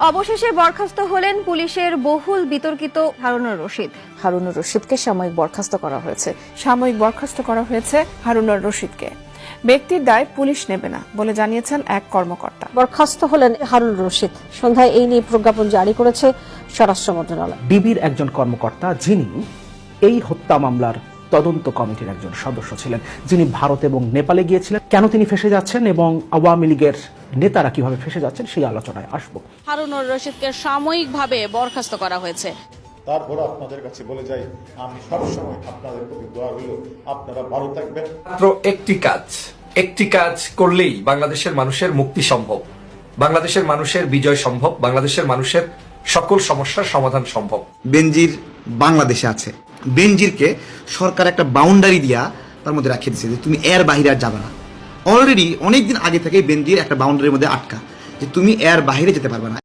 অবশেষে বরখাস্ত হলেন পুলিশের বহুল বিতর্কিত হারুনুর রশিদ। হারুনুর রশিদকে সাময়িক বরখাস্ত করা হয়েছে। সাময়িক বরখাস্ত করা হয়েছে হারুনুর রশিদকে। ব্যক্তির দায় পুলিশ নেবে না বলে জানিয়েছেন এক কর্মকর্তা। বরখাস্ত হলেন হারুনুর রশিদ। সন্ধ্যায় এই নিয়ে প্রজ্ঞাপন জারি করেছে স্বরাষ্ট্র মন্ত্রণালয়। ডিবির একজন কর্মকর্তা যিনি এই হত্যা মামলার তদন্ত কমিটির একজন সদস্য ছিলেন, যিনি ভারত এবং নেপালে গিয়েছিলেন। কেন তিনি ফেসে যাচ্ছেন এবং আওয়ামী লীগের নেতারা কিভাবে ফেসে যাচ্ছেন সেই আলোচনায় আসবো। হারুনুর রশিদকে সাময়িকভাবে বরখাস্ত করা হয়েছে। তারপর আপনাদের কাছে বলে যাই, আমি সবসময় আপনাদের প্রতি দোয়া রইল, আপনারা ভালো থাকবেন। মাত্র একটি কাজ করলেই বাংলাদেশের মানুষের মুক্তি সম্ভব, বাংলাদেশের মানুষের বিজয় সম্ভব, বাংলাদেশের মানুষের সকল সমস্যার সমাধান সম্ভব। বেনজির বাংলাদেশে আছে, বেনজিরকে সরকার একটা বাউন্ডারি দিয়া তার মধ্যে রাখিয়ে দিচ্ছে যে তুমি এর বাহিরে আর যাবে না। অলরেডি অনেকদিন আগে থেকে বেনজির একটা বাউন্ডারির মধ্যে আটকা, যে তুমি এর বাহিরে যেতে পারবে না।